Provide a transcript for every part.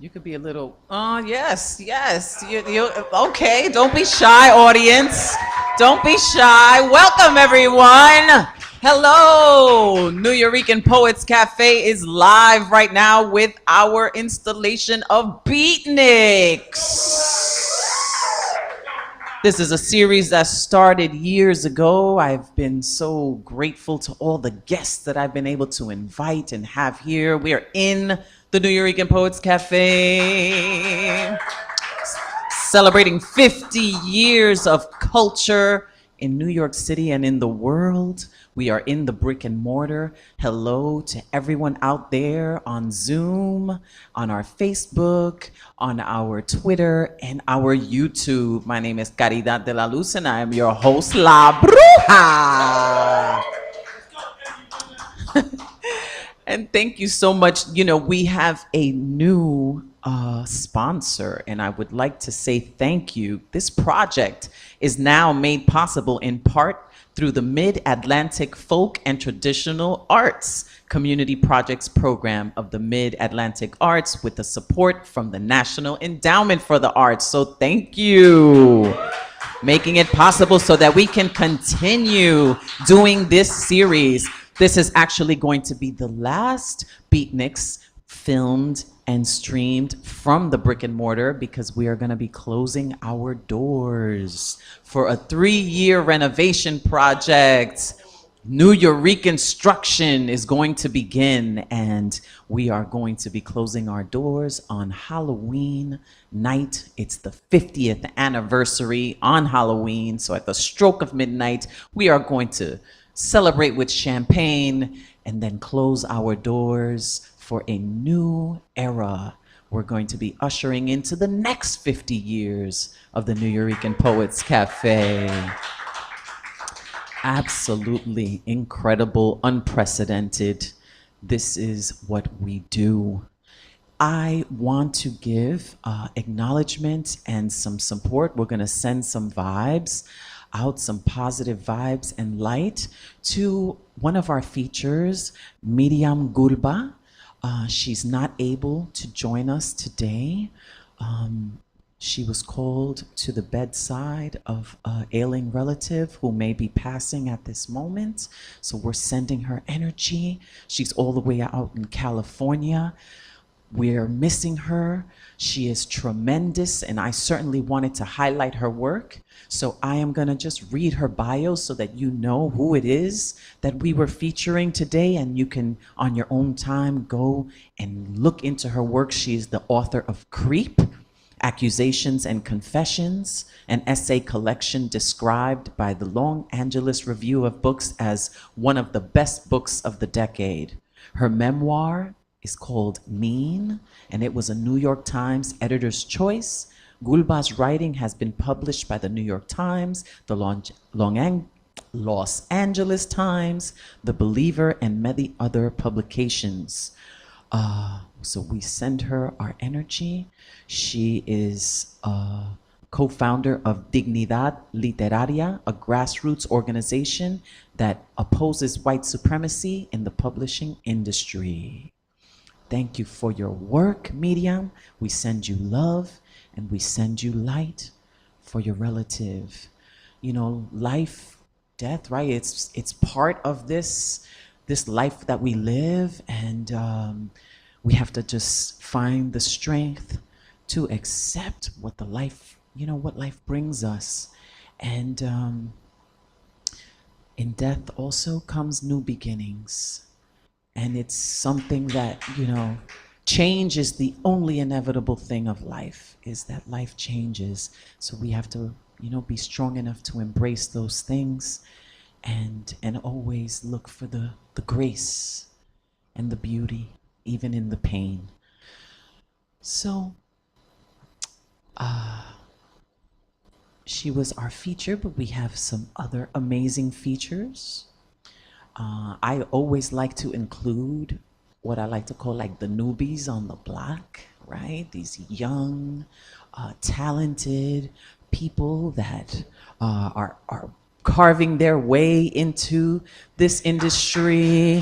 You could be a little, yes, yes. Okay, don't be shy, audience. Don't be shy. Welcome, everyone. Hello. Nuyorican Poets Café is live right now with our installation of BEATNIX. This is a series that started years ago. I've been so grateful to all the guests that I've been able to invite and have here. We are in the Nuyorican Poets Cafe, celebrating 50 years of culture in New York City and in the world. We are in the brick and mortar. Hello to everyone out there on Zoom, on our Facebook, on our Twitter, and our YouTube. My name is Caridad de la Luz, and I am your host, La Bruja. And thank you so much. You know, we have a new sponsor, and I would like to say thank you. This project is now made possible in part through the Mid-Atlantic Folk and Traditional Arts Community Projects Program of the Mid-Atlantic Arts with the support from the National Endowment for the Arts. So thank you. Making it possible so that we can continue doing this series. This is actually going to be the last BEATNIX filmed and streamed from the brick and mortar because we are going to be closing our doors for a 3-year renovation project. Nuyorican construction is going to begin, and we are going to be closing our doors on Halloween night. It's the 50th anniversary on Halloween, so at the stroke of midnight, we are going to celebrate with champagne and then close our doors for a new era. We're going to be ushering into the next 50 years of the Nuyorican Poets Café. Absolutely incredible, unprecedented. This is what we do. I want to give acknowledgement and some support. We're going to send some vibes out, some positive vibes and light to one of our features, Miriam Gulba. She's not able to join us today. She was called to the bedside of an ailing relative who may be passing at this moment. So we're sending her energy. She's all the way out in California. We're missing her. She is tremendous, and I certainly wanted to highlight her work. So I am going to just read her bio so that you know who it is that we were featuring today, and you can, on your own time, go and look into her work. She is the author of Creep, Accusations and Confessions, an essay collection described by the Los Angeles Review of Books as one of the best books of the decade. Her memoir is called Mean, and it was a New York Times editor's choice. Gulba's writing has been published by the New York Times, the Los Angeles Times, The Believer, and many other publications. So we send her our energy. She is a co-founder of Dignidad Literaria, a grassroots organization that opposes white supremacy in the publishing industry. Thank you for your work, Miriam. We send you love and we send you light for your relative. You know, life, death, right? It's part of this life that we live, and we have to just find the strength to accept what the life, you know, what life brings us. And in death also comes new beginnings. And it's something that, you know, change is the only inevitable thing of life, is that life changes. So we have to, you know, be strong enough to embrace those things and always look for the grace and the beauty, even in the pain. So, she was our feature, but we have some other amazing features. I always like to include what I like to call like the newbies on the block, right? These young, talented people that are carving their way into this industry.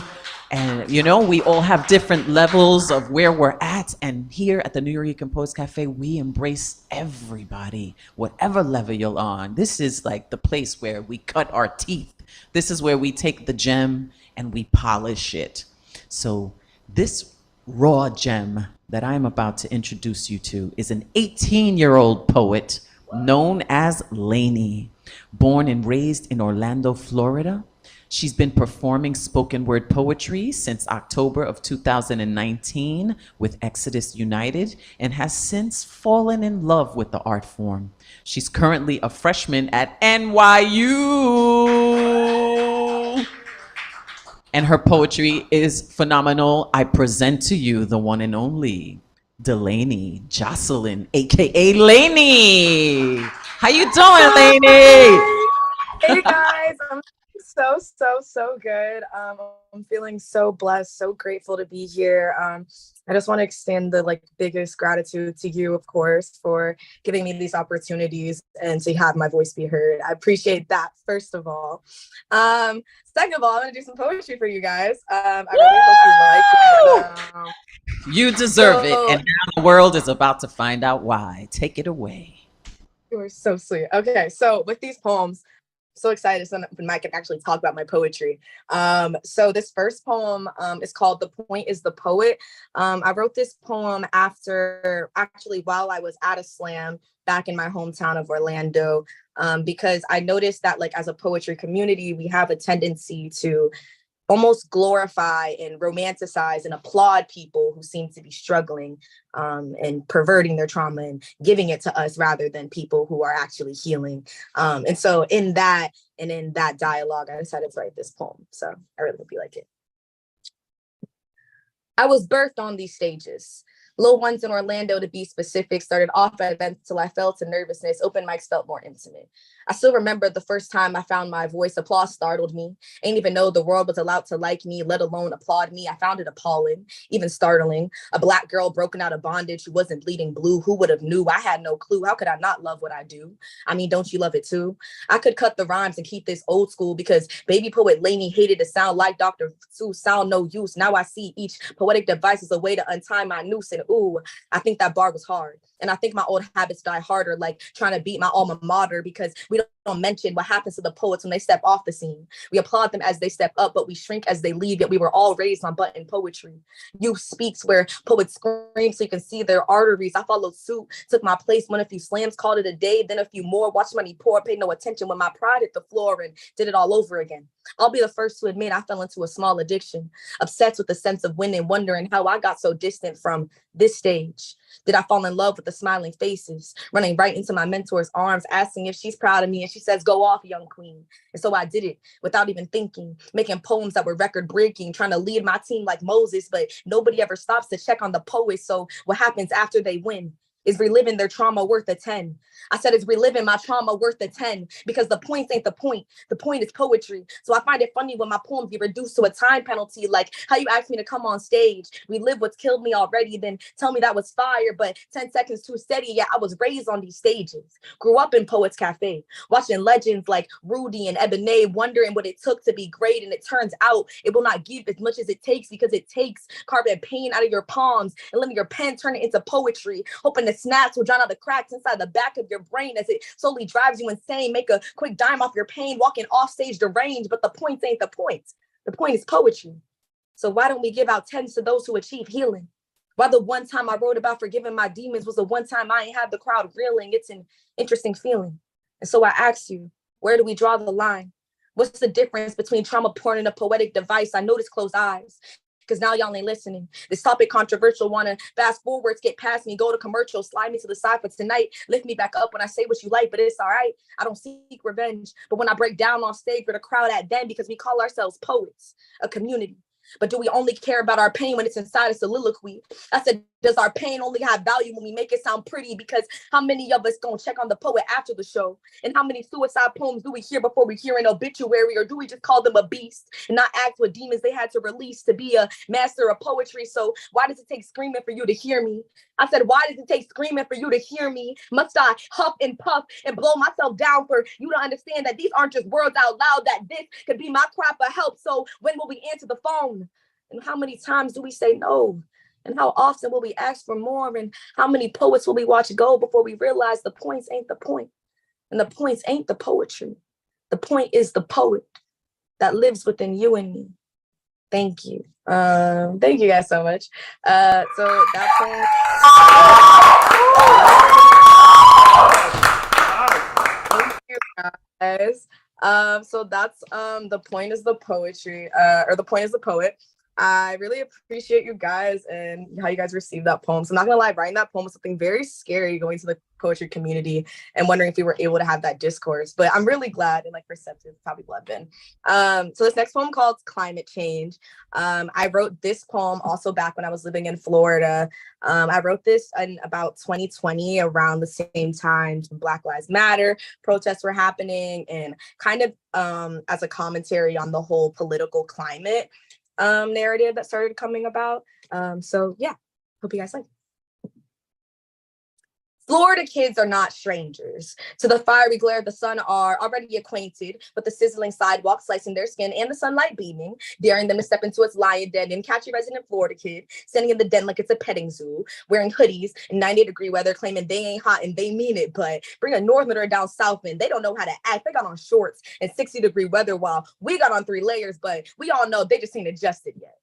And, you know, we all have different levels of where we're at. And here at the Nuyorican Poets Café, we embrace everybody, whatever level you're on. This is like the place where we cut our teeth. This is where we take the gem and we polish it. So this raw gem that I'm about to introduce you to is an 18-year-old poet known as Lainey. Born and raised in Orlando, Florida, she's been performing spoken word poetry since October of 2019 with Exodus United and has since fallen in love with the art form. She's currently a freshman at NYU. And her poetry is phenomenal. I present to you the one and only Delaney Jocelyn, aka Lainey. How you doing, Lainey? Hey guys, I'm so good. I'm feeling so blessed, so grateful to be here. I just want to extend the biggest gratitude to you, of course, for giving me these opportunities and to have my voice be heard. I appreciate that, first of all. Second of all, I'm gonna do some poetry for you guys. I really hope you like it. You deserve it, and now the world is about to find out why. Take it away. You are so sweet. Okay, so with these poems, so excited so I can actually talk about my poetry. So this first poem is called "The Point is the Poet." I wrote this poem while I was at a slam back in my hometown of Orlando, because I noticed that as a poetry community, we have a tendency to almost glorify and romanticize and applaud people who seem to be struggling, and perverting their trauma and giving it to us rather than people who are actually healing. And so in that dialogue, I decided to write this poem. So I really hope you like it. I was birthed on these stages. Little ones in Orlando, to be specific, started off at events till I fell to nervousness. Open mics felt more intimate. I still remember the first time I found my voice. Applause startled me. Ain't even know the world was allowed to like me, let alone applaud me. I found it appalling, even startling. A Black girl broken out of bondage who wasn't bleeding blue. Who would have knew? I had no clue. How could I not love what I do? I mean, don't you love it too? I could cut the rhymes and keep this old school because baby poet Lainey hated to sound like Dr. Seuss, sound no use. Now I see each poetic device as a way to untie my noose. And ooh, I think that bar was hard. And I think my old habits die harder, like trying to beat my alma mater, because we don't mention what happens to the poets when they step off the scene. We applaud them as they step up, but we shrink as they leave, yet we were all raised on button poetry. Youth speaks where poets scream so you can see their arteries. I followed suit, took my place, won a few slams, called it a day, then a few more, watched money pour, paid no attention when my pride hit the floor and did it all over again. I'll be the first to admit I fell into a small addiction, obsessed with the sense of winning, wondering how I got so distant from this stage. Did I fall in love with the smiling faces, running right into my mentor's arms, asking if she's proud of me, and she says, "Go off, young queen." And so I did it without even thinking, making poems that were record breaking, trying to lead my team like Moses, but nobody ever stops to check on the poets. So what happens after they win? Is reliving their trauma worth a 10? I said, is reliving my trauma worth a 10? Because the points ain't the point. The point is poetry. So I find it funny when my poems get reduced to a time penalty, like how you asked me to come on stage, relive what's killed me already, then tell me that was fire, but 10 seconds too steady. Yeah, I was raised on these stages. Grew up in Poets Café, watching legends like Rudy and Ebony, wondering what it took to be great. And it turns out it will not give as much as it takes, because it takes carving pain out of your palms and letting your pen turn it into poetry, hoping the snaps will drown out the cracks inside the back of your brain as it slowly drives you insane. Make a quick dime off your pain, walking off stage deranged, but the point ain't the point. The point is poetry. So why don't we give out tens to those who achieve healing? Why the one time I wrote about forgiving my demons was the one time I ain't had the crowd reeling? It's an interesting feeling. And so I ask you, where do we draw the line? What's the difference between trauma porn and a poetic device? I notice closed eyes, because now y'all ain't listening. This topic controversial, wanna fast forwards, get past me, go to commercial, slide me to the side for tonight, lift me back up when I say what you like, but it's all right. I don't seek revenge, but when I break down on stage for the crowd at then, because we call ourselves poets, a community. But do we only care about our pain when it's inside a soliloquy? I said, Does our pain only have value when we make it sound pretty? Because how many of us gonna check on the poet after the show? And how many suicide poems do we hear before we hear an obituary? Or do we just call them a beast and not ask what demons they had to release to be a master of poetry? So why does it take screaming for you to hear me? I said, why does it take screaming for you to hear me? Must I huff and puff and blow myself down for you to understand that these aren't just words out loud, that this could be my cry for help? So when will we answer the phone? And how many times do we say no? And how often will we ask for more? And how many poets will we watch go before we realize the points ain't the point? And the points ain't the poetry. The point is the poet that lives within you and me. Thank you. Thank you guys so much. So that point. Thank you guys. So that's the point is the poetry, or the point is the poet. I really appreciate you guys and how you guys received that poem. So I'm not gonna lie, writing that poem was something very scary, going to the poetry community and wondering if we were able to have that discourse. But I'm really glad and like receptive to how people have been. So this next poem called Climate Change. I wrote this poem also back when I was living in Florida. I wrote this in about 2020, around the same time Black Lives Matter protests were happening, and kind of as a commentary on the whole political climate narrative that started coming about. So yeah, hope you guys like it. Florida kids are not strangers. To the fiery glare of the sun are already acquainted with the sizzling sidewalk, slicing their skin and the sunlight beaming, daring them to step into its lion den and catch a resident Florida kid, standing in the den like it's a petting zoo, wearing hoodies in 90-degree weather, claiming they ain't hot and they mean it, but bring a northerner down south and they don't know how to act. They got on shorts in 60-degree weather while we got on 3 layers, but we all know they just ain't adjusted yet.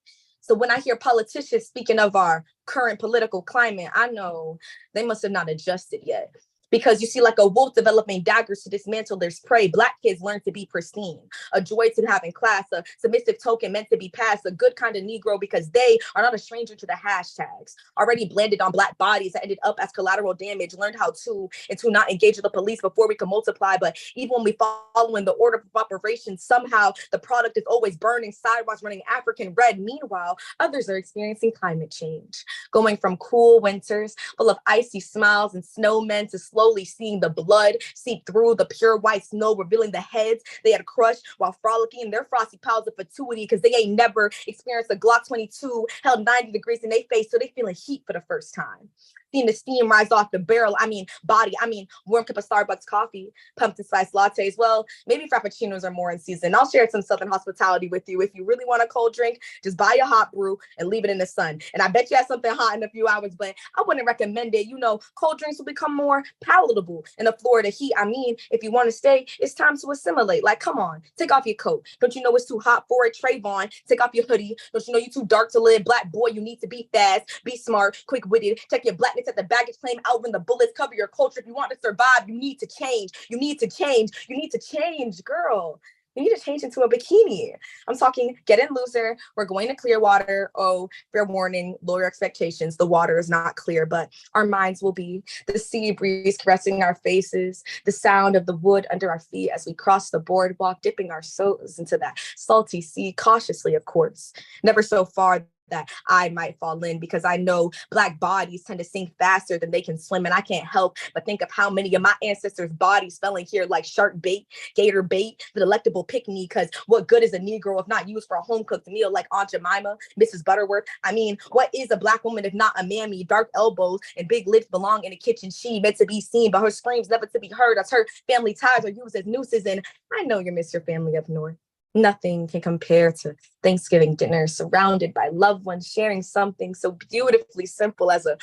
So when I hear politicians speaking of our current political climate, I know they must have not adjusted yet. Because you see, like a wolf developing daggers to dismantle their prey, Black kids learn to be pristine, a joy to have in class, a submissive token meant to be passed, a good kind of Negro because they are not a stranger to the hashtags, already blended on Black bodies that ended up as collateral damage, learned how to and to not engage with the police before we can multiply. But even when we follow in the order of operations, somehow the product is always burning, sidewalks running African red. Meanwhile, others are experiencing climate change, going from cool winters full of icy smiles and snowmen to slowly seeing the blood seep through the pure white snow, revealing the heads they had crushed while frolicking in their frosty piles of fatuity because they ain't never experienced a Glock 22 held 90 degrees in their face, so they feeling heat for the first time. Seeing the steam rise off the barrel, warm cup of Starbucks coffee, pumpkin spice lattes. Well, maybe frappuccinos are more in season. I'll share some Southern hospitality with you. If you really want a cold drink, just buy a hot brew and leave it in the sun. And I bet you have something hot in a few hours, but I wouldn't recommend it. You know, cold drinks will become more palatable in the Florida heat. I mean, if you want to stay, it's time to assimilate. Like, come on, take off your coat. Don't you know it's too hot for it, Trayvon? Take off your hoodie. Don't you know you're too dark to live? Black boy, you need to be fast, be smart, quick-witted. Check your blackness at the baggage claim out when the bullets cover your culture. If you want to survive, you need to change. You need to change. You need to change, girl. You need to change into a bikini. I'm talking get in looser. We're going to Clearwater. Oh, fair warning, lower your expectations. The water is not clear, but our minds will be. The sea breeze caressing our faces, the sound of the wood under our feet as we cross the boardwalk, dipping our toes into that salty sea, cautiously, of course. Never so far that I might fall in, because I know Black bodies tend to sink faster than they can swim. And I can't help but think of how many of my ancestors' bodies fell in here like shark bait, gator bait, the delectable pick-me, because what good is a Negro if not used for a home-cooked meal like Aunt Jemima, Mrs. Butterworth? I mean, what is a Black woman if not a mammy? Dark elbows and big lips belong in a kitchen. She meant to be seen, but her screams never to be heard, as her family ties are used as nooses. And I know you miss your family up north. Nothing can compare to Thanksgiving dinner, surrounded by loved ones, sharing something so beautifully simple as a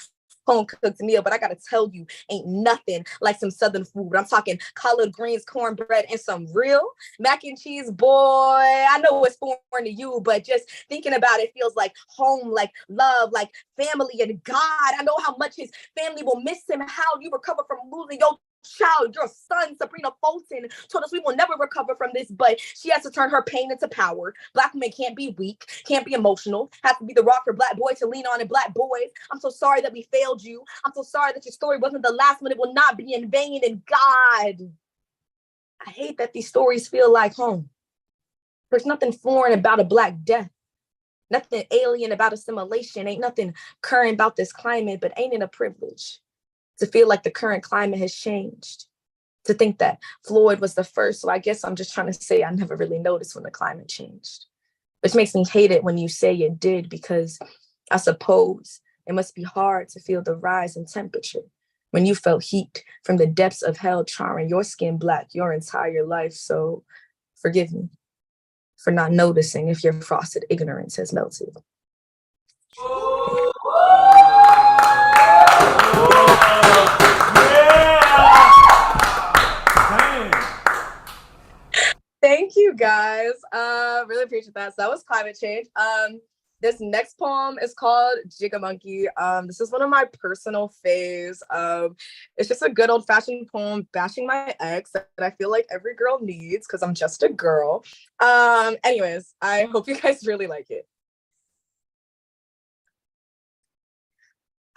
home-cooked meal. But I gotta tell you, ain't nothing like some Southern food. I'm talking collard greens, cornbread, and some real mac and cheese. Boy, I know it's foreign to you, but just thinking about it feels like home, like love, like family and God. I know how much his family will miss him. How you recover from losing your child, your son, Sabrina Fulton, told us we will never recover from this, but she has to turn her pain into power. Black women can't be weak, can't be emotional, have to be the rock for Black boys to lean on, and Black boys, I'm so sorry that we failed you. I'm so sorry that your story wasn't the last one. It will not be in vain. And God, I hate that these stories feel like home. There's nothing foreign about a Black death. Nothing alien about assimilation. Ain't nothing current about this climate, but ain't it a privilege to feel like the current climate has changed? To think that Floyd was the first. So I guess I'm just trying to say I never really noticed when the climate changed, which makes me hate it when you say it did, because I suppose it must be hard to feel the rise in temperature when you felt heat from the depths of hell charring your skin black your entire life. So forgive me for not noticing if your frosted ignorance has melted. Thank you guys. Really appreciate that. So that was climate change. This next poem is called Jigga Monkey. This is one of my personal faves. It's just a good old-fashioned poem bashing my ex that I feel like every girl needs because I'm just a girl. Anyways, I hope you guys really like it.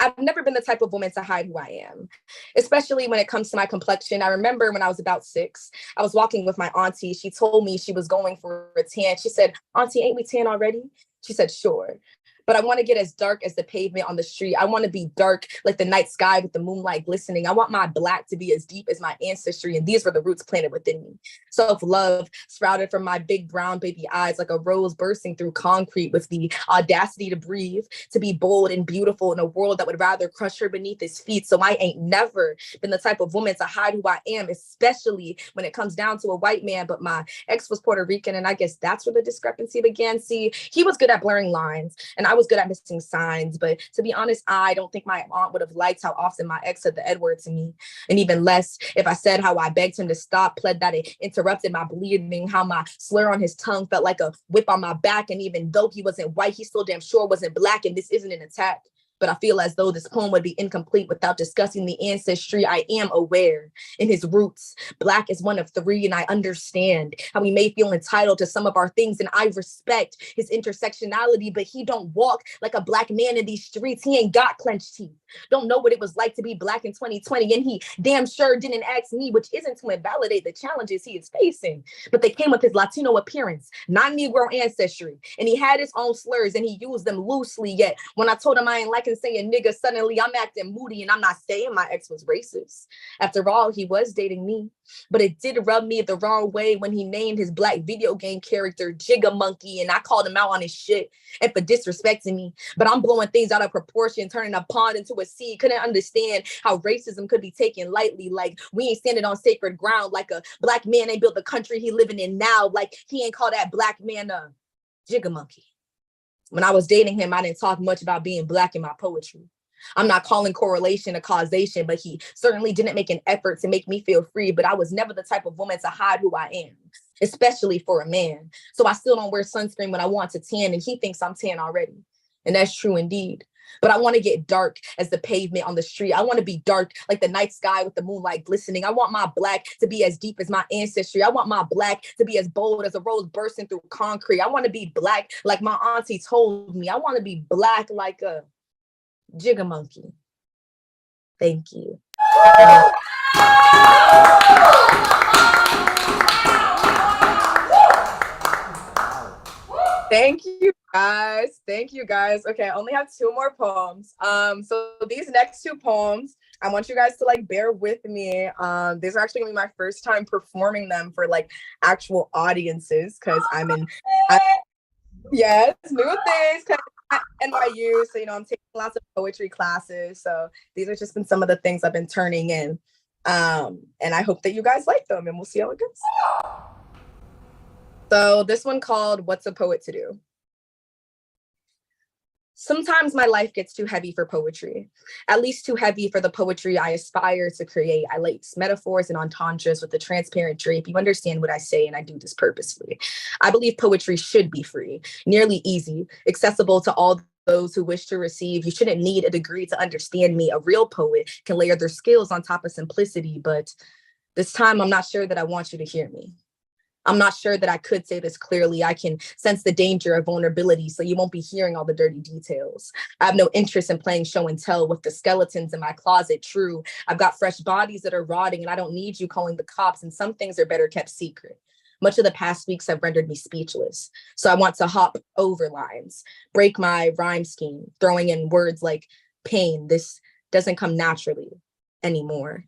I've never been the type of woman to hide who I am, especially when it comes to my complexion. I remember when I was about 6, I was walking with my auntie. She told me she was going for a tan. She said, "Auntie, ain't we tan already?" She said, "Sure." But I want to get as dark as the pavement on the street. I want to be dark like the night sky with the moonlight glistening. I want my black to be as deep as my ancestry. And these were the roots planted within me. Self-love sprouted from my big brown baby eyes like a rose bursting through concrete with the audacity to breathe, to be bold and beautiful in a world that would rather crush her beneath his feet. So I ain't never been the type of woman to hide who I am, especially when it comes down to a white man. But my ex was Puerto Rican, and I guess that's where the discrepancy began. See, he was good at blurring lines, and I was good at missing signs. But to be honest, I don't think my aunt would have liked how often my ex said the N word to me. And even less if I said how I begged him to stop, pled that it interrupted my bleeding, how my slur on his tongue felt like a whip on my back. And even though he wasn't white, he still damn sure wasn't black. And this isn't an attack. But I feel as though this poem would be incomplete without discussing the ancestry. I am aware in his roots. Black is one of 3, and I understand how he may feel entitled to some of our things, and I respect his intersectionality, but he don't walk like a black man in these streets. He ain't got clenched teeth. Don't know what it was like to be black in 2020, and he damn sure didn't ask me, which isn't to invalidate the challenges he is facing, but they came with his Latino appearance, non-Negro ancestry, and he had his own slurs, and he used them loosely. Yet when I told him I ain't like and saying nigga, suddenly I'm acting moody, and I'm not saying my ex was racist. After all, he was dating me, but it did rub me the wrong way when he named his black video game character Jigga Monkey, and I called him out on his shit and for disrespecting me. But I'm blowing things out of proportion, turning a pond into a sea. Couldn't understand how racism could be taken lightly, like we ain't standing on sacred ground, like a black man ain't built the country he living in now, like he ain't call that black man a Jigga Monkey. When I was dating him, I didn't talk much about being black in my poetry. I'm not calling correlation a causation, but he certainly didn't make an effort to make me feel free. But I was never the type of woman to hide who I am, especially for a man. So I still don't wear sunscreen when I want to tan, and he thinks I'm tan already. And that's true indeed. But I want to get dark as the pavement on the street. I want to be dark like the night sky with the moonlight glistening. I want my black to be as deep as my ancestry. I want my black to be as bold as a rose bursting through concrete. I want to be black like my auntie told me. I want to be black like a Jigga Monkey. Thank you. Thank you guys. Thank you guys. Okay, I only have 2 more poems. So these next 2 poems, I want you guys to like bear with me. These are actually gonna be my first time performing them for like actual audiences because yes, new things. Cause at NYU, so I'm taking lots of poetry classes. So these have just been some of the things I've been turning in. And I hope that you guys like them, and we'll see how it goes. So this one called What's a Poet to Do? Sometimes my life gets too heavy for poetry, at least too heavy for the poetry I aspire to create. I lace metaphors and entendres with a transparent drape. You understand what I say, and I do this purposefully. I believe poetry should be free, nearly easy, accessible to all those who wish to receive. You shouldn't need a degree to understand me. A real poet can layer their skills on top of simplicity, but this time I'm not sure that I want you to hear me. I'm not sure that I could say this clearly. I can sense the danger of vulnerability, so you won't be hearing all the dirty details. I have no interest in playing show and tell with the skeletons in my closet. True, I've got fresh bodies that are rotting, and I don't need you calling the cops, and some things are better kept secret. Much of the past weeks have rendered me speechless. So I want to hop over lines, break my rhyme scheme, throwing in words like pain. This doesn't come naturally anymore.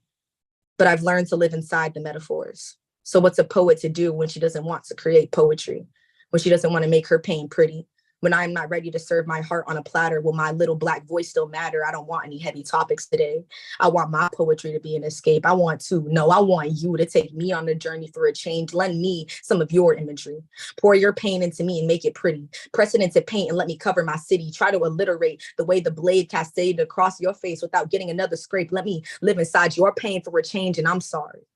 But I've learned to live inside the metaphors. So what's a poet to do when she doesn't want to create poetry? When she doesn't want to make her pain pretty? When I'm not ready to serve my heart on a platter, will my little black voice still matter? I don't want any heavy topics today. I want my poetry to be an escape. I want you to take me on a journey through a change. Lend me some of your imagery. Pour your pain into me and make it pretty. Press it into paint and let me cover my city. Try to alliterate the way the blade cascaded across your face without getting another scrape. Let me live inside your pain for a change, and I'm sorry.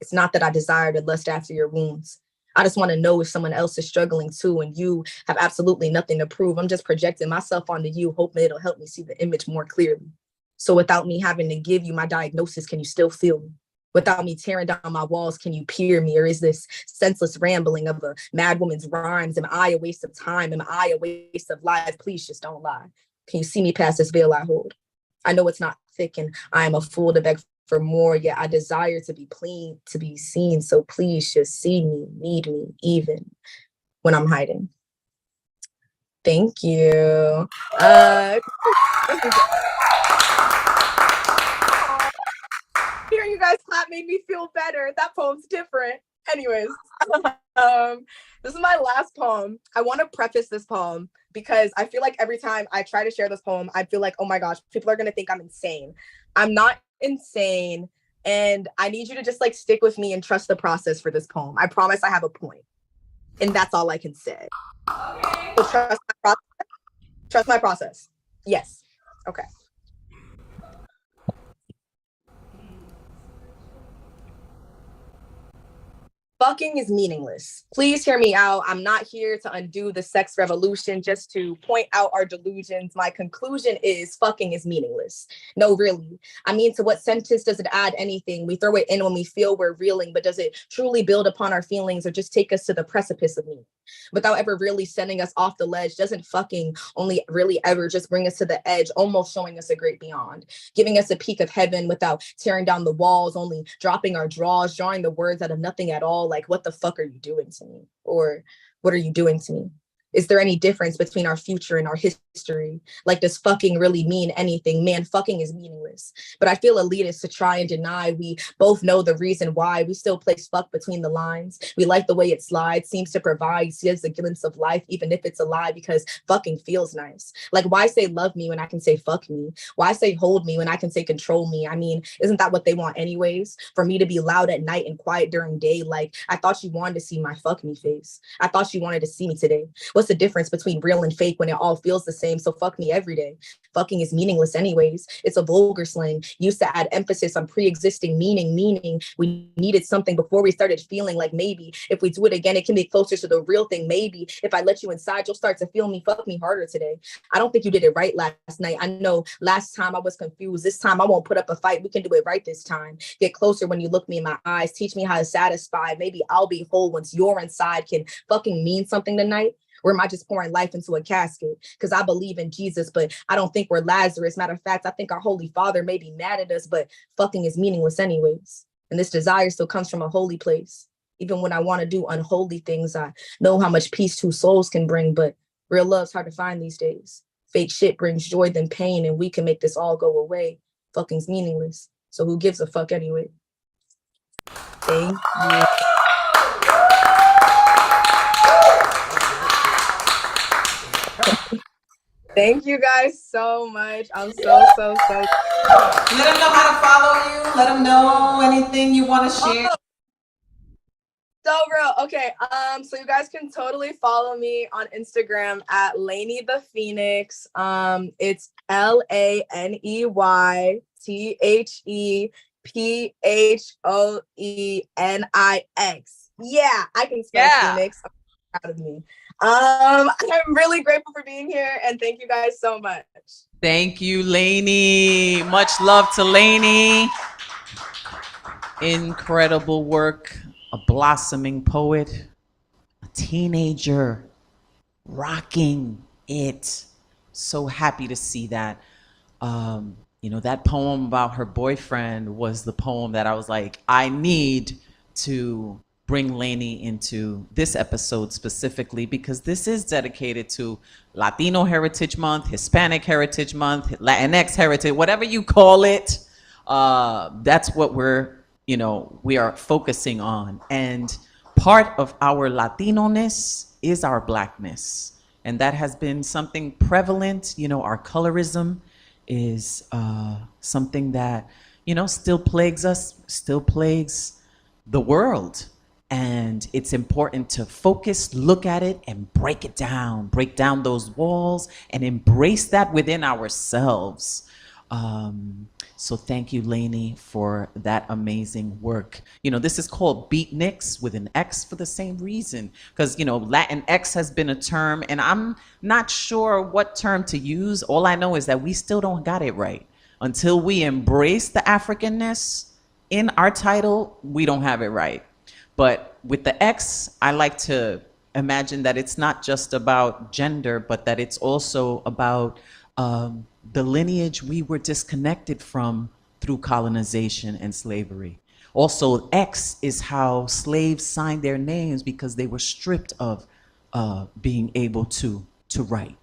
It's not that I desire to lust after your wounds. I just want to know if someone else is struggling too, and you have absolutely nothing to prove. I'm just projecting myself onto you, hoping it'll help me see the image more clearly. So without me having to give you my diagnosis, can you still feel me? Without me tearing down my walls, can you peer me? Or is this senseless rambling of a mad woman's rhymes? Am I a waste of time? Am I a waste of life? Please just don't lie. Can you see me past this veil I hold? I know it's not thick and I am a fool to beg for more, yet I desire to be clean, to be seen. So please just see me, need me, even when I'm hiding. Thank you. Hearing you guys clap made me feel better. That poem's different. Anyways, this is my last poem. I want to preface this poem because I feel like every time I try to share this poem, I feel like, oh my gosh, people are going to think I'm insane. I'm not insane. And I need you to just like stick with me and trust the process for this poem. I promise I have a point. And that's all I can say. Okay. So trust my process. Trust my process. Yes. Okay. Fucking is meaningless. Please hear me out. I'm not here to undo the sex revolution, just to point out our delusions. My conclusion is fucking is meaningless. No, really. I mean, to what sentence does it add anything? We throw it in when we feel we're reeling, but does it truly build upon our feelings or just take us to the precipice of meaning? Without ever really sending us off the ledge, doesn't fucking only really ever just bring us to the edge, almost showing us a great beyond, giving us a peek of heaven without tearing down the walls, only dropping our draws, drawing the words out of nothing at all, like, what the fuck are you doing to me? Or what are you doing to me? Is there any difference between our future and our history? Like, does fucking really mean anything? Man, fucking is meaningless. But I feel elitist to try and deny. We both know the reason why. We still place fuck between the lines. We like the way it slides, seems to provide, gives a glimpse of life, even if it's a lie, because fucking feels nice. Like, why say love me when I can say fuck me? Why say hold me when I can say control me? I mean, isn't that what they want anyways? For me to be loud at night and quiet during day? Like, I thought you wanted to see my fuck me face. I thought you wanted to see me today. What's the difference between real and fake when it all feels the same? So fuck me every day. Fucking is meaningless anyways. It's a vulgar slang used to add emphasis on pre-existing meaning. We needed something before we started feeling like maybe if we do it again, it can be closer to the real thing. Maybe if I let you inside, you'll start to feel me. Fuck me harder today. I don't think you did it right last night. I know last time I was confused. This time I won't put up a fight. We can do it right this time. Get closer when you look me in my eyes. Teach me how to satisfy. Maybe I'll be whole once you're inside. Can fucking mean something tonight? Or am I just pouring life into a casket? Because I believe in Jesus, but I don't think we're Lazarus. Matter of fact, I think our Holy Father may be mad at us, but fucking is meaningless anyways. And this desire still comes from a holy place. Even when I want to do unholy things, I know how much peace two souls can bring, but real love's hard to find these days. Fake shit brings joy than pain, and we can make this all go away. Fucking's meaningless. So who gives a fuck anyway? Thank you. Thank you guys so much. I'm so. Let them know how to follow you. Let them know anything you want to share. So real. Okay. So you guys can totally follow me on Instagram at Lainey the Phoenix. It's LANEYTHEPHOENIX. Yeah, I can spell Phoenix. I'm proud of me. I'm really grateful for being here, and thank you guys so much. Thank you, Lainey. Much love to Lainey. Incredible work. A blossoming poet, a teenager, rocking it. So happy to see that. That poem about her boyfriend was the poem that I was like, I need to bring Lainey into this episode specifically because this is dedicated to Latino Heritage Month, Hispanic Heritage Month, Latinx Heritage, whatever you call it. That's what we are focusing on. And part of our Latino-ness is our Blackness. And that has been something prevalent. Our colorism is something that, still plagues us, still plagues the world. And it's important to focus, look at it, and break it down, break down those walls, and embrace that within ourselves. So thank you, Lainey, for that amazing work. This is called BEATNIX with an X for the same reason, because, Latinx has been a term, and I'm not sure what term to use. All I know is that we still don't got it right. Until we embrace the Africanness in our title, we don't have it right. But with the X, I like to imagine that it's not just about gender, but that it's also about the lineage we were disconnected from through colonization and slavery. Also, X is how slaves signed their names because they were stripped of being able to write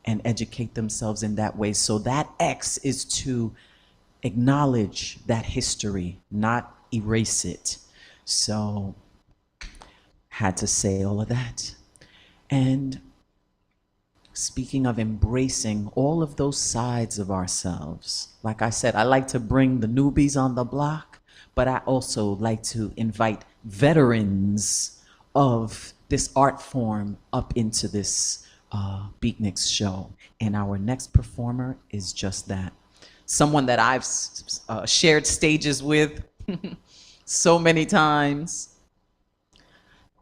and educate themselves in that way. So that X is to acknowledge that history, not erase it. So, had to say all of that. And speaking of embracing all of those sides of ourselves, like I said, I like to bring the newbies on the block, but I also like to invite veterans of this art form up into this BEATNIX show. And our next performer is just that. Someone that I've shared stages with so many times.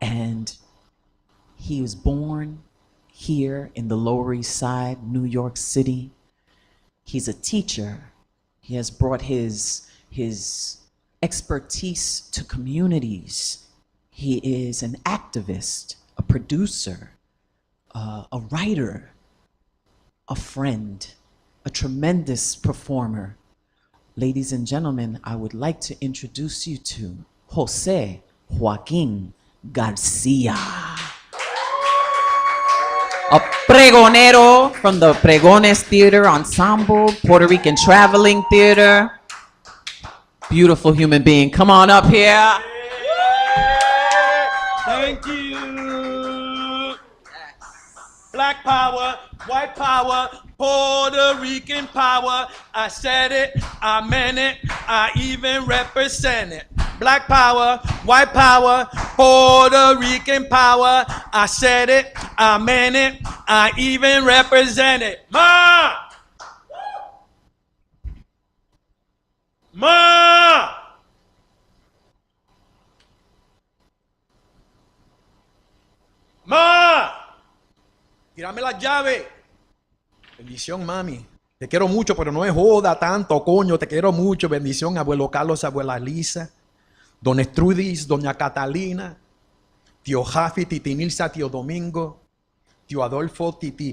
And he was born here in the Lower East Side, New York City. He's a teacher. He has brought his expertise to communities. He is an activist, a producer, a writer, a friend, a tremendous performer. Ladies and gentlemen, I would like to introduce you to Jose Joaquin Garcia. A pregonero from the Pregones Theater Ensemble, Puerto Rican Traveling Theater. Beautiful human being. Come on up here. Thank you. Black power, white power, Puerto Rican power. I said it, I meant it, I even represent it. Black power, white power, Puerto Rican power. I said it, I meant it, I even represent it. Ma! Ma! Ma! Tírame la llave. Bendición, mami. Te quiero mucho, pero no es joda tanto, coño. Te quiero mucho. Bendición, abuelo Carlos, abuela Lisa. Don Estrudis, doña Catalina, tío Jafi, titi Nilsa, tío Domingo, tío Adolfo, titi,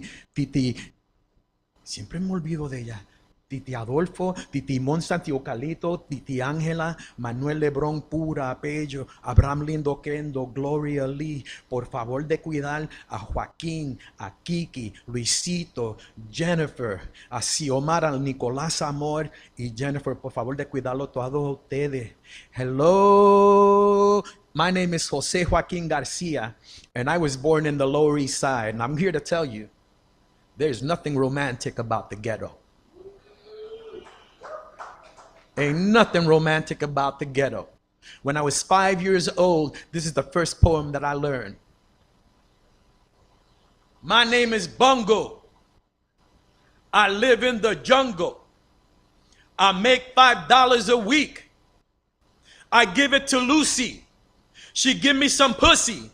siempre me olvido de ella, titi Adolfo, titi Monza, tío Calito, titi Ángela, Manuel Lebrón, Pura, Apello, Abraham Lindo Kendo, Gloria Lee, por favor de cuidar a Joaquín, a Kiki, Luisito, Jennifer, a Xiomara, Nicolás Amor y Jennifer, por favor de cuidarlo todos ustedes. Hello, my name is Jose Joaquin Garcia, and I was born in the Lower East Side, and I'm here to tell you, there's nothing romantic about the ghetto. Ain't nothing romantic about the ghetto. When I was 5 years old, this is the first poem that I learned. My name is Bungo. I live in the jungle. I make $5 a week. I give it to Lucy. She give me some pussy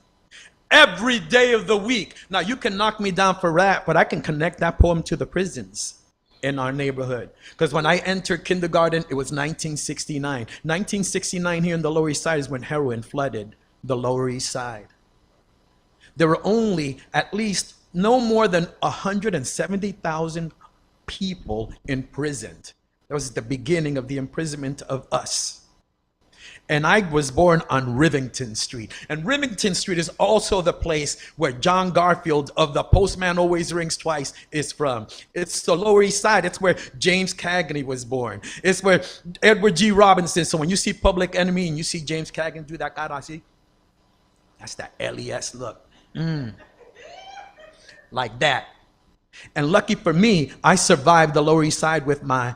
every day of the week. Now you can knock me down for rap, but I can connect that poem to the prisons in our neighborhood. Because when I entered kindergarten, it was 1969. 1969 here in the Lower East Side is when heroin flooded the Lower East Side. There were only at least no more than 170,000 people imprisoned. That was the beginning of the imprisonment of us. And I was born on Rivington Street. And Rivington Street is also the place where John Garfield of The Postman Always Rings Twice is from. It's the Lower East Side. It's where James Cagney was born. It's where Edward G. Robinson. So when you see Public Enemy and you see James Cagney do that cara así, that's that LES look. Like that. And lucky for me, I survived the Lower East Side with my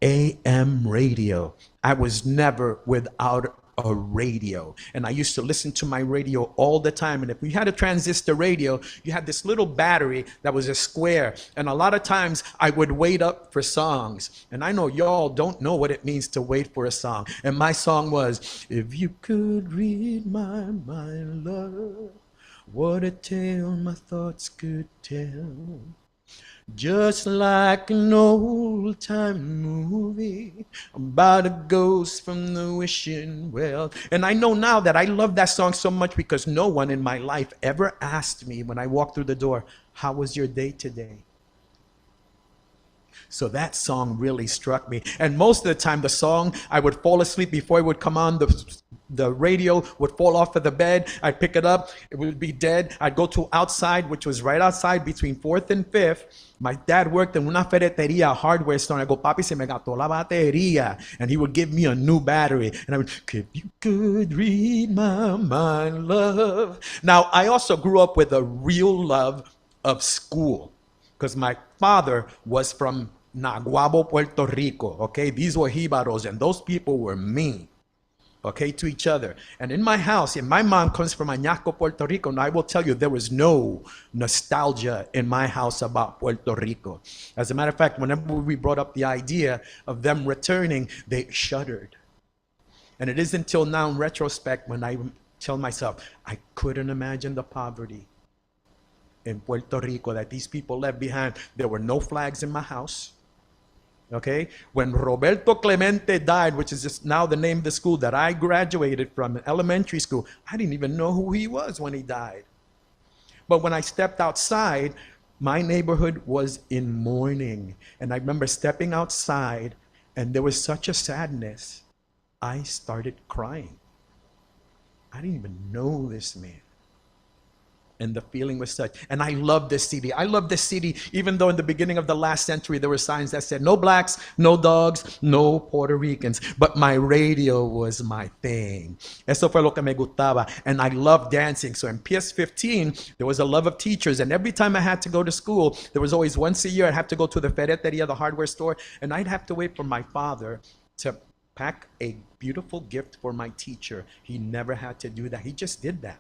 AM radio. I was never without a radio. And I used to listen to my radio all the time. And if we had a transistor radio, you had this little battery that was a square. And a lot of times I would wait up for songs. And I know y'all don't know what it means to wait for a song. And my song was, if you could read my mind, love, what a tale my thoughts could tell. Just like an old-time movie about a ghost from the wishing well. And I know now that I love that song so much because no one in my life ever asked me when I walked through the door, how was your day today? So that song really struck me. And most of the time, the song, I would fall asleep before it would come on. The radio would fall off of the bed. I'd pick it up. It would be dead. I'd go to outside, which was right outside between 4th and 5th. My dad worked in una ferreteria, a hardware store. I go, papi, se me gastó la batería. And he would give me a new battery. And I would, if you could read my mind, love. Now, I also grew up with a real love of school because my father was from Naguabo, Puerto Rico, okay? These were jibaros, and those people were mean, okay, to each other. And in my house, and my mom comes from Añasco, Puerto Rico, and I will tell you, there was no nostalgia in my house about Puerto Rico. As a matter of fact, whenever we brought up the idea of them returning, they shuddered. And it isn't until now, in retrospect, when I tell myself, I couldn't imagine the poverty in Puerto Rico that these people left behind. There were no flags in my house. Okay, when Roberto Clemente died, which is just now the name of the school that I graduated from, elementary school, I didn't even know who he was when he died. But when I stepped outside, my neighborhood was in mourning. And I remember stepping outside, and there was such a sadness. I started crying. I didn't even know this man. And the feeling was such. And I love this city. I love this city, even though in the beginning of the last century, there were signs that said, no blacks, no dogs, no Puerto Ricans. But my radio was my thing. Eso fue lo que me gustaba. And I loved dancing. So in PS15, there was a love of teachers. And every time I had to go to school, there was always once a year, I'd have to go to the ferreteria, the hardware store. And I'd have to wait for my father to pack a beautiful gift for my teacher. He never had to do that. He just did that,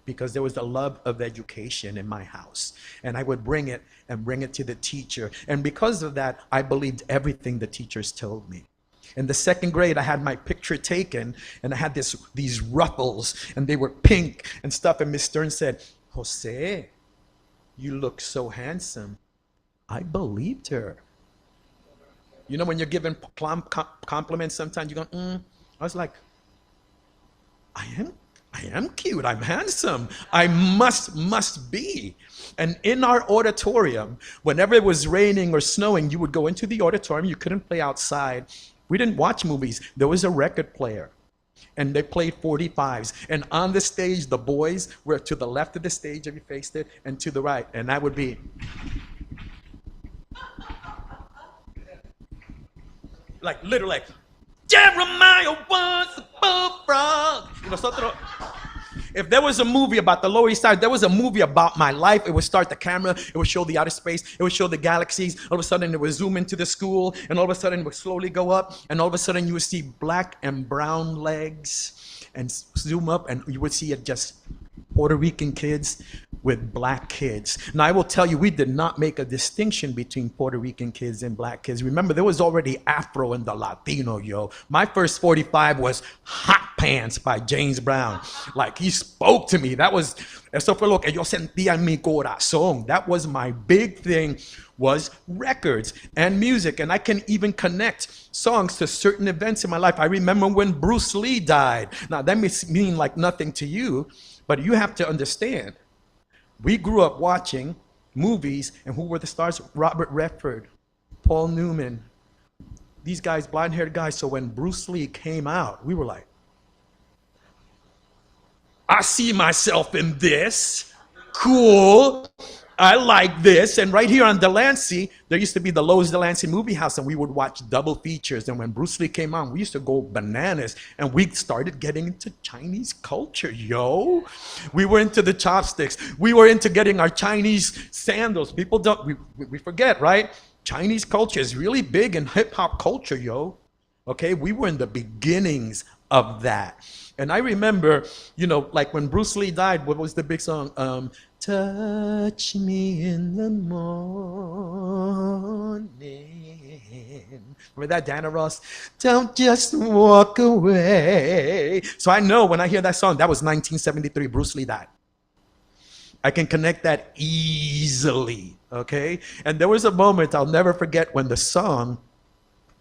because there was a love of education in my house. And I would bring it to the teacher. And because of that, I believed everything the teachers told me. In the 2nd grade, I had my picture taken, and I had these ruffles, and they were pink and stuff. And Miss Stern said, Jose, you look so handsome. I believed her. You know, when you're given compliments, sometimes you go, I was like, I am cute, I'm handsome, I must be. And in our auditorium, whenever it was raining or snowing, you would go into the auditorium, you couldn't play outside. We didn't watch movies, there was a record player. And they played 45s. And on the stage, the boys were to the left of the stage if you faced it, and to the right. And that would be, like literally, like, Jeremiah was a bullfrog. If there was a movie about the Lower East Side, there was a movie about my life. It would start the camera, it would show the outer space, it would show the galaxies. All of a sudden, it would zoom into the school, and all of a sudden, it would slowly go up, and all of a sudden, you would see black and brown legs, and zoom up, and you would see it just Puerto Rican kids with black kids. Now, I will tell you, we did not make a distinction between Puerto Rican kids and black kids. Remember, there was already Afro in the Latino, yo. My first 45 was Hot Pants by James Brown. Like, he spoke to me. That was, eso fue lo que yo sentía en mi corazón. That was my big thing, was records and music. And I can even connect songs to certain events in my life. I remember when Bruce Lee died. Now, that may mean like nothing to you, but you have to understand, we grew up watching movies, and who were the stars? Robert Redford, Paul Newman, these guys, blonde-haired guys. So when Bruce Lee came out, we were like, I see myself in this. Cool. I like this. And right here on Delancey, there used to be the Lowe's Delancey movie house, and we would watch double features. And when Bruce Lee came on, we used to go bananas, and we started getting into Chinese culture, yo. We were into the chopsticks. We were into getting our Chinese sandals. People don't, we forget, right? Chinese culture is really big in hip hop culture, yo. Okay, we were in the beginnings of that. And I remember, you know, like when Bruce Lee died, what was the big song? Touch me in the morning. Remember that, Diana Ross? Don't just walk away. So I know when I hear that song, that was 1973, Bruce Lee died. I can connect that easily, okay? And there was a moment I'll never forget when the song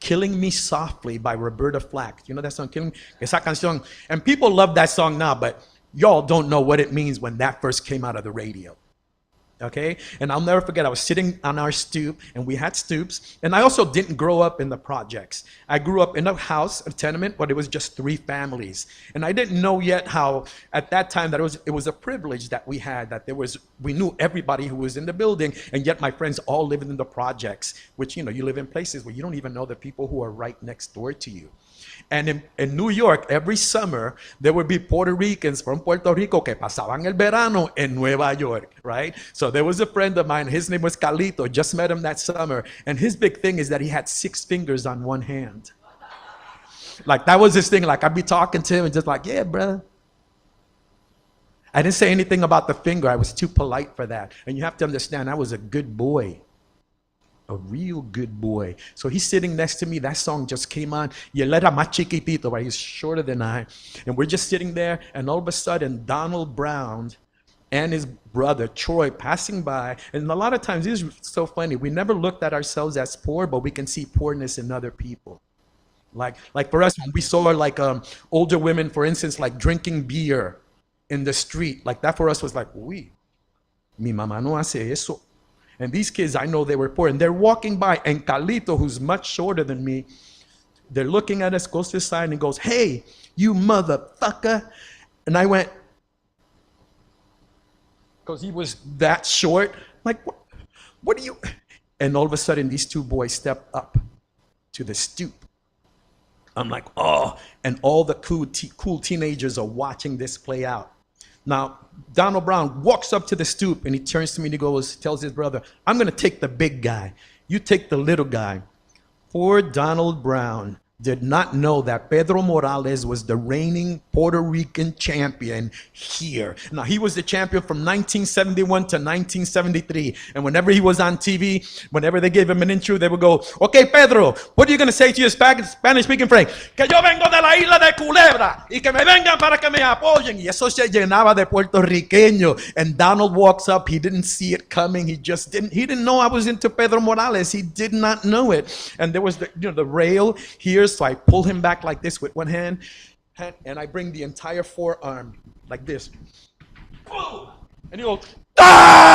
Killing Me Softly by Roberta Flack. You know that song, Killing Esa canción. And people love that song now, but y'all don't know what it means when that first came out of the radio. Okay? And I'll never forget, I was sitting on our stoop, and we had stoops. And I also didn't grow up in the projects. I grew up in a house, a tenement, but it was just 3 families. And I didn't know yet how, at that time, that it was a privilege that we had, that we knew everybody who was in the building, and yet my friends all lived in the projects, which, you know, you live in places where you don't even know the people who are right next door to you. And in New York, every summer, there would be Puerto Ricans from Puerto Rico que pasaban el verano en Nueva York, right? So there was a friend of mine, his name was Carlito, just met him that summer. And his big thing is that he had 6 fingers on one hand. Like, that was his thing. Like, I'd be talking to him and just like, yeah, brother. I didn't say anything about the finger. I was too polite for that. And you have to understand, I was a good boy. A real good boy. So he's sitting next to me. That song just came on. Y él era más chiquitito, right? He's shorter than I. And we're just sitting there, and all of a sudden, Donald Brown and his brother, Troy, passing by. And a lot of times, this is so funny. We never looked at ourselves as poor, but we can see poorness in other people. Like for us, when we saw like older women, for instance, like drinking beer in the street, like that for us was like, uy, mi mamá no hace eso. And these kids, I know they were poor, and they're walking by, and Carlito, who's much shorter than me, they're looking at us, goes to the side and goes, hey, you motherfucker. And I went, because he was that short, like, what are you? And all of a sudden, these 2 boys step up to the stoop. I'm like, oh, and all the cool teenagers are watching this play out. Now, Donald Brown walks up to the stoop, and he turns to me and he goes, tells his brother, I'm going to take the big guy. You take the little guy. Poor Donald Brown did not know that Pedro Morales was the reigning Puerto Rican champion here. Now, he was the champion from 1971 to 1973. And whenever he was on TV, whenever they gave him an intro, they would go, okay, Pedro, what are you going to say to your Spanish-speaking friend? Que yo vengo de la isla de Culebra y que me vengan para que me apoyen. Y eso se llenaba de puertorriqueño. And Donald walks up. He didn't see it coming. He didn't know I was into Pedro Morales. He did not know it. And there was the rail here. So I pull him back like this with one hand, and I bring the entire forearm like this. And he goes, ah!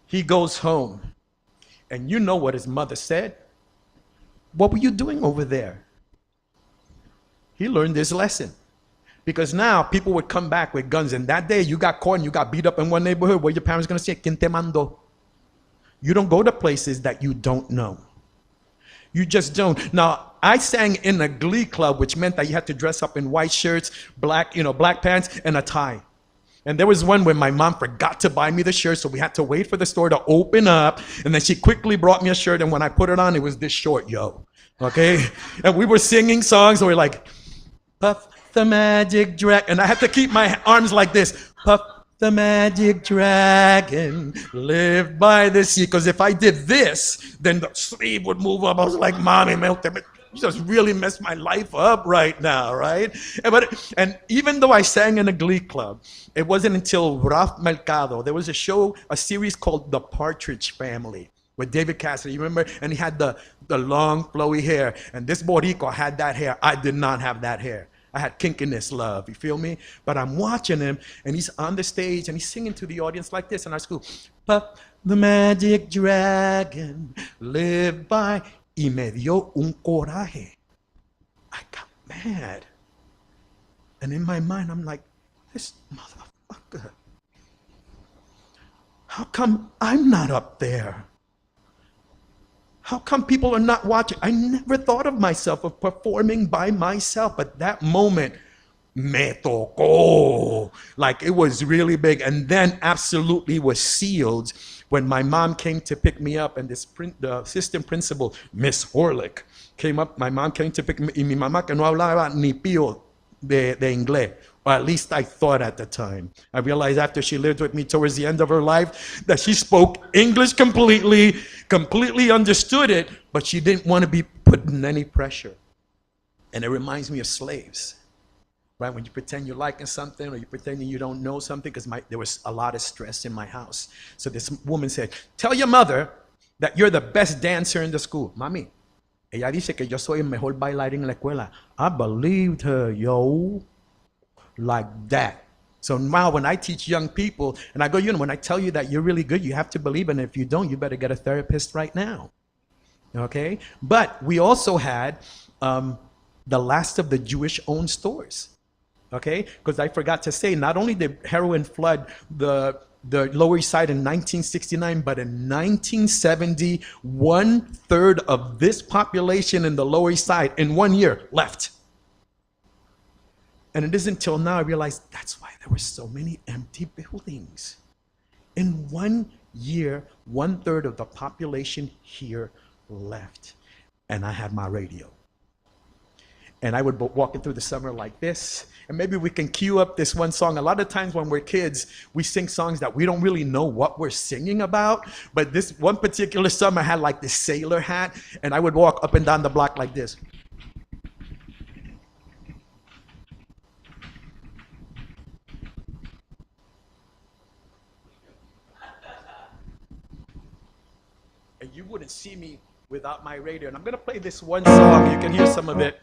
He goes home. And you know what his mother said? What were you doing over there? He learned this lesson. Because now people would come back with guns. And that day you got caught and you got beat up in one neighborhood. What your parents going to say? ¿Quién te mandó? You don't go to places that you don't know. You just don't. Now, I sang in a glee club, which meant that you had to dress up in white shirts, black pants, and a tie. And there was one where my mom forgot to buy me the shirt, so we had to wait for the store to open up, and then she quickly brought me a shirt, and when I put it on, it was this short, yo. Okay? And we were singing songs, and we were like, Puff the Magic Dragon, and I had to keep my arms like this. Puff the magic dragon lived by the sea. Because if I did this, then the sleeve would move up. I was like, Mommy, you just really messed my life up right now, right? And even though I sang in a glee club, it wasn't until Ralph Mercado, there was a series called The Partridge Family with David Cassidy, you remember? And he had the long, flowy hair. And this Boricua had that hair. I did not have that hair. I had kinkiness love, you feel me? But I'm watching him, and he's on the stage, and he's singing to the audience like this in our school. Puff the magic dragon lived by, y me dio un coraje. bad. And in my mind, I'm like, this motherfucker. How come I'm not up there? How come people are not watching? I never thought of myself of performing by myself, but that moment, me tocó. Like, it was really big. And then absolutely was sealed when my mom came to pick me up, and the assistant principal, Miss Horlick, came up. My mom came to pick me, y mi mamá que no hablaba ni pío de inglés. Or at least I thought at the time. I realized after she lived with me towards the end of her life that she spoke English completely understood it, but she didn't want to be put in any pressure. And it reminds me of slaves, right? When you pretend you're liking something, or you pretend you don't know something, because there was a lot of stress in my house. So this woman said, tell your mother that you're the best dancer in the school. Mami, ella dice que yo soy el mejor bailarín en la escuela. I believed her, yo. Like that. So now when I teach young people, and I go, when I tell you that you're really good, you have to believe it. And if you don't, you better get a therapist right now. Okay? But we also had the last of the Jewish-owned stores. Okay? Because I forgot to say, not only did heroin flood the Lower East Side in 1969, but in 1970, 1/3 of this population in the Lower East Side in 1 year left. And it isn't until now I realized that's why there were so many empty buildings. In 1 year, 1/3 of the population here left. And I had my radio. And I would be walking through the summer like this. And maybe we can cue up this one song. A lot of times when we're kids, we sing songs that we don't really know what we're singing about. But this one particular summer had like this sailor hat. And I would walk up and down the block like this. And you wouldn't see me without my radio. And I'm going to play this one song. You can hear some of it.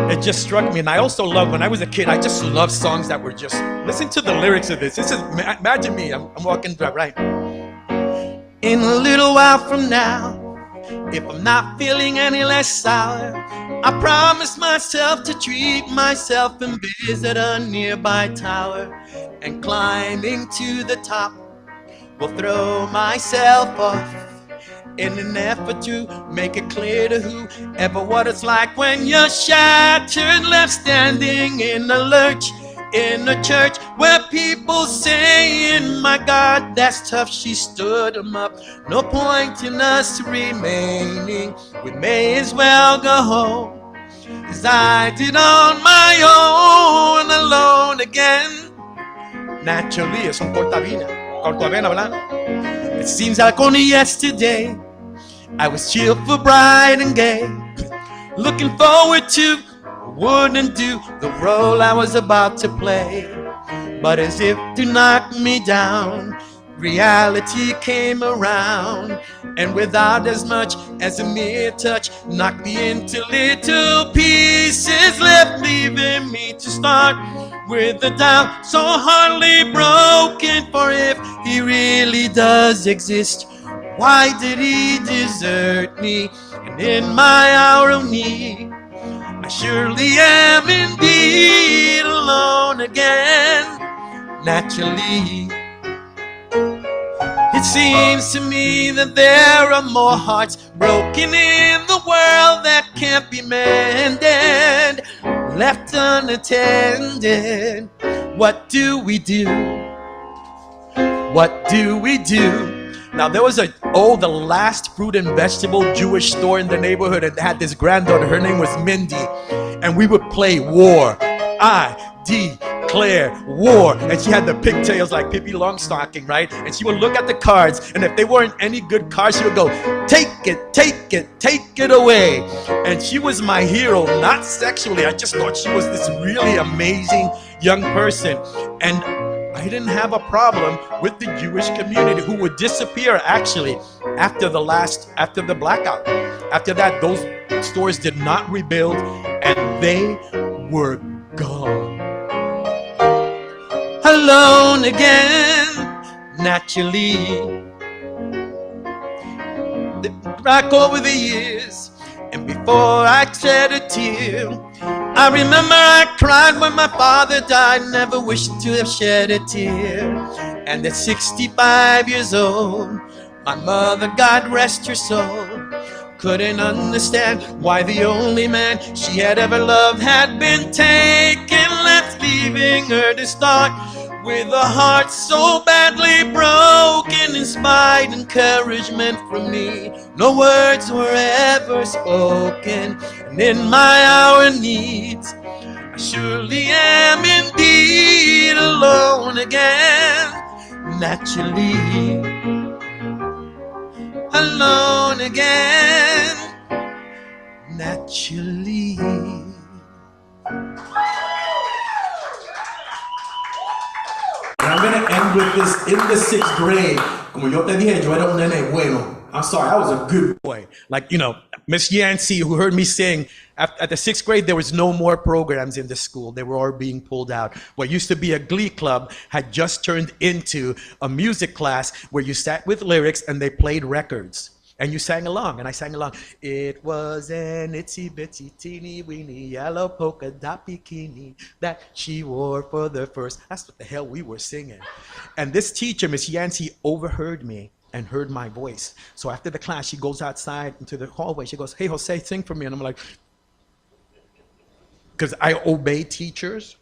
It just struck me. And I also love, when I was a kid, I just loved songs that were just, listen to the lyrics of this. This is, imagine me, I'm walking right. In a little while from now, if I'm not feeling any less sour, I promise myself to treat myself and visit a nearby tower. And climbing to the top, will throw myself off in an effort to make it clear to whoever what it's like when you're shattered, left standing in a lurch in a church where people saying, my God, that's tough. She stood him up. No point in us remaining. We may as well go home, as I did on my own, alone again. Naturally, es un cortavena, ¿verdad? It seems like only yesterday I was cheerful, bright and gay, looking forward to wouldn't do the role I was about to play. But as if to knock me down, reality came around, and without as much as a mere touch, knocked me into little pieces, left leaving me to start with a doubt so hardly broken. For if he really does exist, why did he desert me? And in my hour of need, I surely am indeed alone again. Naturally, it seems to me that there are more hearts broken in the world that can't be mended, left unattended. What do we do? What do we do? Now there was the last fruit and vegetable Jewish store in the neighborhood, and they had this granddaughter. Her name was Mindy, and we would play war. I declare war. And she had the pigtails like Pippi Longstocking, right? And she would look at the cards, and if they weren't any good cards, she would go, take it, take it, take it away. And she was my hero, not sexually. I just thought she was this really amazing young person. And I didn't have a problem with the Jewish community, who would disappear actually after the blackout. After that, those stores did not rebuild, and they were gone. Alone again, naturally. Back over the years, And before I shed a tear, I remember I cried when my father died, never wished to have shed a tear. And at 65 years old, my mother, God rest her soul, couldn't understand why the only man she had ever loved had been taken, left, leaving her to start with a heart so badly broken. Inspired encouragement from me, no words were ever spoken. And in my hour of needs, I surely am indeed alone again. Naturally alone again. Naturally. And I'm gonna end with this. In the 6th grade, como yo te dije, yo era un nene bueno. I'm sorry, I was a good Boy, like, you know, Miss Yancey, who heard me sing, at the 6th grade, there was no more programs in the school. They were all being pulled out. What used to be a glee club had just turned into a music class where you sat with lyrics and they played records. And you sang along, and I sang along. It was an itsy bitsy teeny weeny yellow polka dot bikini that she wore for the first. That's what the hell we were singing. And this teacher, Miss Yancey, overheard me and heard my voice. So after the class, she goes outside into the hallway. She goes, "Hey, Jose, sing for me." And I'm like, because I obey teachers.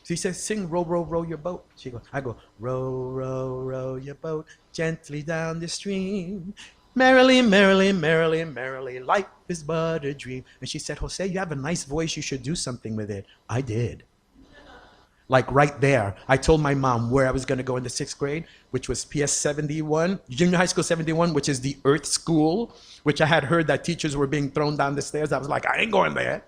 She says, "Sing, row, row, row your boat." I go, "Row, row, row your boat gently down the stream. Merrily, merrily, merrily, merrily, life is but a dream." And she said, "Jose, you have a nice voice. You should do something with it." I did. Like right there, I told my mom where I was going to go in the 6th grade, which was PS 71, Junior High School 71, which is the Earth School, which I had heard that teachers were being thrown down the stairs. I was like, I ain't going there.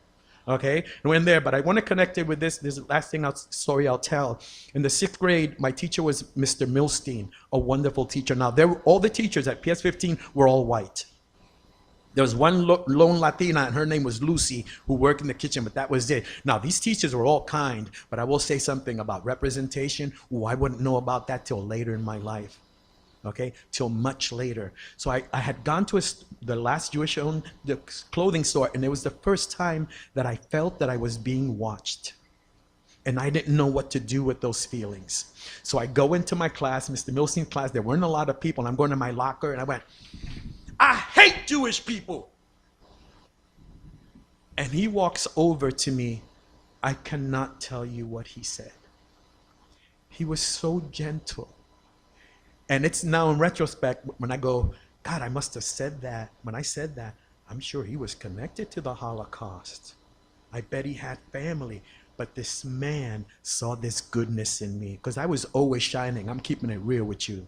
Okay, I went there, but I want to connect it with this. This is the last story I'll tell. In the 6th grade, my teacher was Mr. Milstein, a wonderful teacher. Now, all the teachers at PS 15 were all white. There was one lone Latina, and her name was Lucy, who worked in the kitchen, but that was it. Now, these teachers were all kind, but I will say something about representation. Ooh, I wouldn't know about that till later in my life. Okay, till much later. So I had gone to the last Jewish-owned clothing store, and it was the first time that I felt that I was being watched. And I didn't know what to do with those feelings. So I go into my class, Mr. Milstein's class. There weren't a lot of people, and I'm going to my locker, and I went, "I hate Jewish people." And he walks over to me. I cannot tell you what he said. He was so gentle. And it's now in retrospect, when I go, God, I must have said that. When I said that, I'm sure he was connected to the Holocaust. I bet he had family. But this man saw this goodness in me, because I was always shining. I'm keeping it real with you.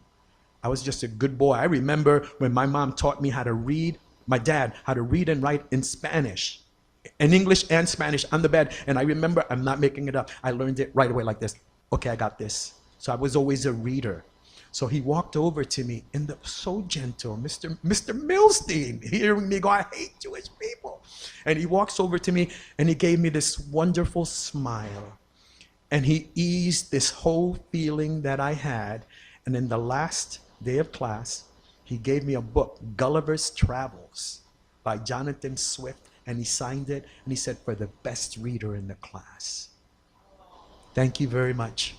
I was just a good boy. I remember when my mom taught me how to read, my dad, how to read and write in Spanish, in English and Spanish on the bed. And I remember, I'm not making it up, I learned it right away like this. Okay, I got this. So I was always a reader. So he walked over to me, and so gentle, Mr. Milstein, hearing me go, I hate Jewish people. And he walks over to me, and he gave me this wonderful smile. And he eased this whole feeling that I had. And in the last day of class, he gave me a book, Gulliver's Travels, by Jonathan Swift. And he signed it, and he said, for the best reader in the class. Thank you very much.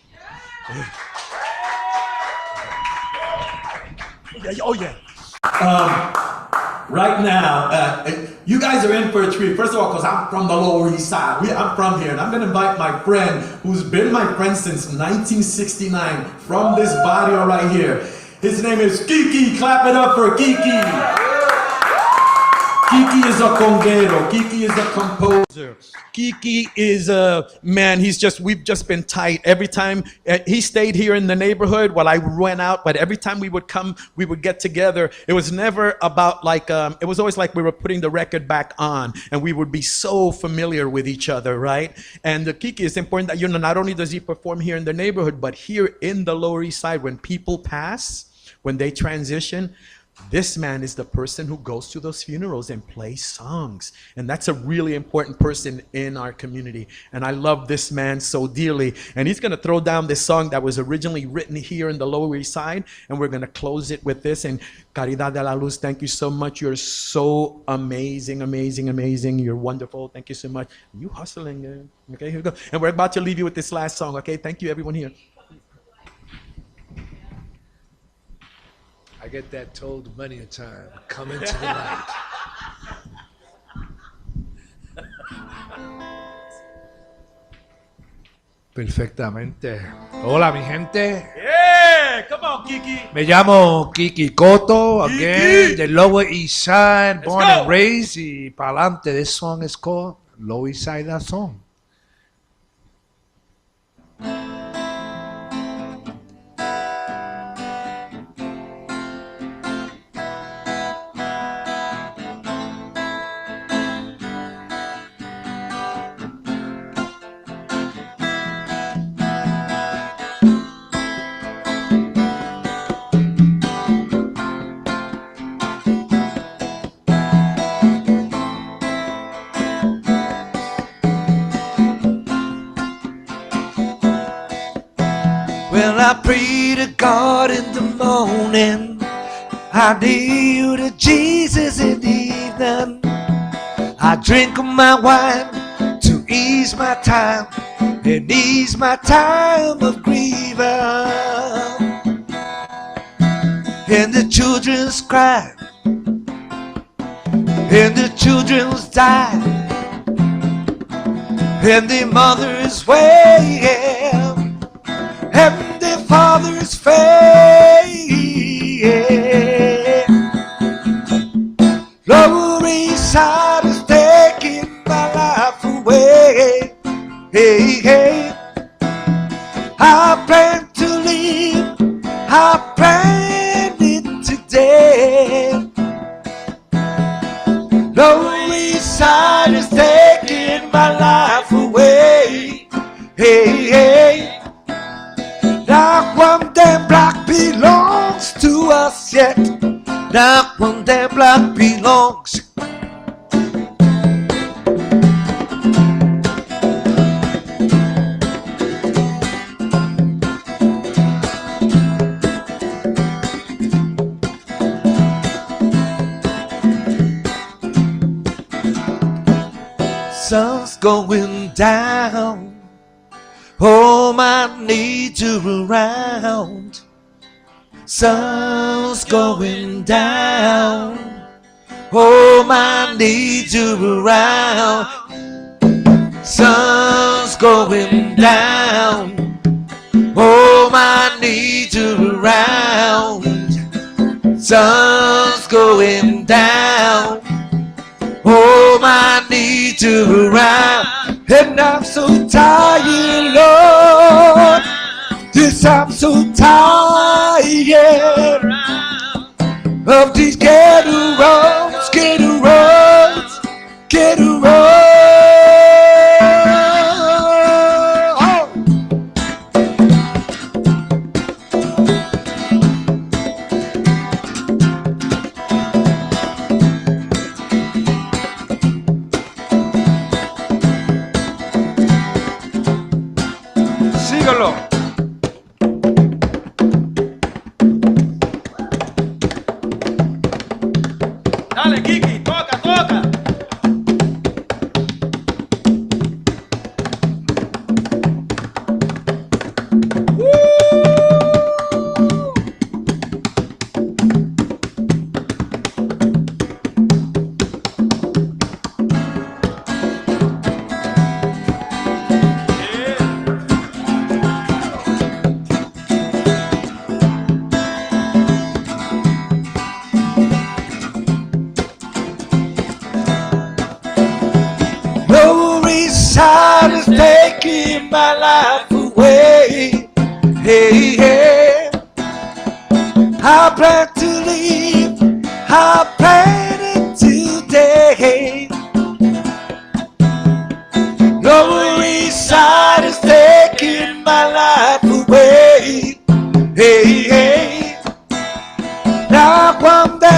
Oh, yeah. Right now, you guys are in for a treat. First of all, because I'm from the Lower East Side. I'm from here, and I'm going to invite my friend, who's been my friend since 1969, from this barrio right here. His name is Kiki. Clap it up for Kiki. Kiki is a conguero. Kiki is a composer. Kiki is a man. We've just been tight. Every time he stayed here in the neighborhood while I went out, but every time we would come, we would get together. It was never about like, it was always like we were putting the record back on, and we would be so familiar with each other, right? And Kiki, is important that, not only does he perform here in the neighborhood, but here in the Lower East Side, when people pass, when they transition, This man is the person who goes to those funerals and plays songs. And that's a really important person in our community. And I love this man so dearly. And he's going to throw down this song that was originally written here in the Lower East Side. And we're going to close it with this. And Caridad de la Luz, thank you so much. You're so amazing, amazing, amazing. You're wonderful. Thank you so much. You hustling. Okay, here we go. And we're about to leave you with this last song. Okay, thank you, everyone here. I get that told many a time. Come into the light. Perfectamente. Hola, mi gente. Yeah, come on, Kiki. Me llamo Kiki Cotto, again, Kiki. the Lower East Side, Let's born go. and raised. Y pa'lante, this song is called Lower East Side That Song. Well, I pray to God in the morning, I kneel to Jesus in the evening. I drink my wine to ease my time and ease my time of grieving. And the children's cry, and the children's die, and the mother's wail, and the father's faith. Lower East Side is taking my life away. Hey, hey. I plan to leave, I plan it today. Lower East Side is taking my life away. Hey, hey. Not one damn block belongs to us yet. Not one damn block belongs. Sun's going down. All my needs are around. Sun's going down. All my needs are around. Sun's going down. All my needs are around. Sun's going down. All my needs are around. And I'm so tired, Lord. Yes, I'm so tired of these ghetto roads, ghetto roads, ghetto roads. Sígalo. Dale, Kiki, toca, toca. Lower East Side is taking my life away. Hey, hey. I plan to leave, I plan it today. Lower East Side is taking my life away. Hey, hey. Now one day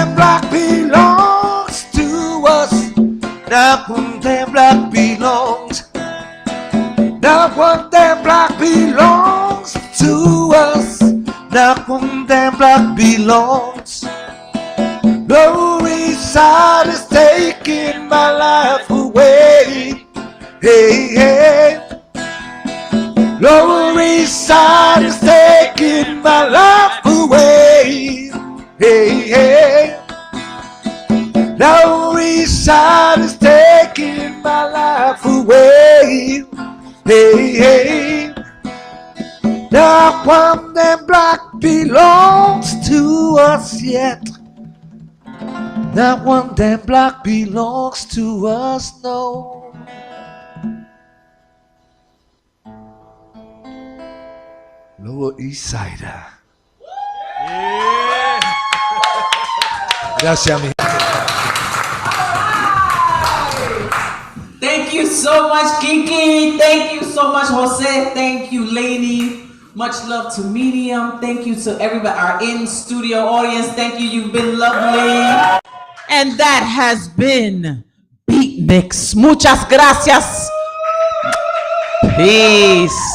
That one damn block belongs to us. That one damn block belongs. Lower East Side is taking my life away. Hey, hey. Lower East Side is taking my life away. Hey, hey. Lower East Side is taking my life away. Hey, hey. That one damn block belongs to us yet. That one damn block belongs to us, no. Lower East Sider. Yeah. Gracias, mi. Thank you so much, Kiki. Thank you so much, Jose. Thank you, Lady. Much love to Medium. Thank you to everybody, our in-studio audience. Thank you. You've been lovely. And that has been Beatniks. Muchas gracias. Peace.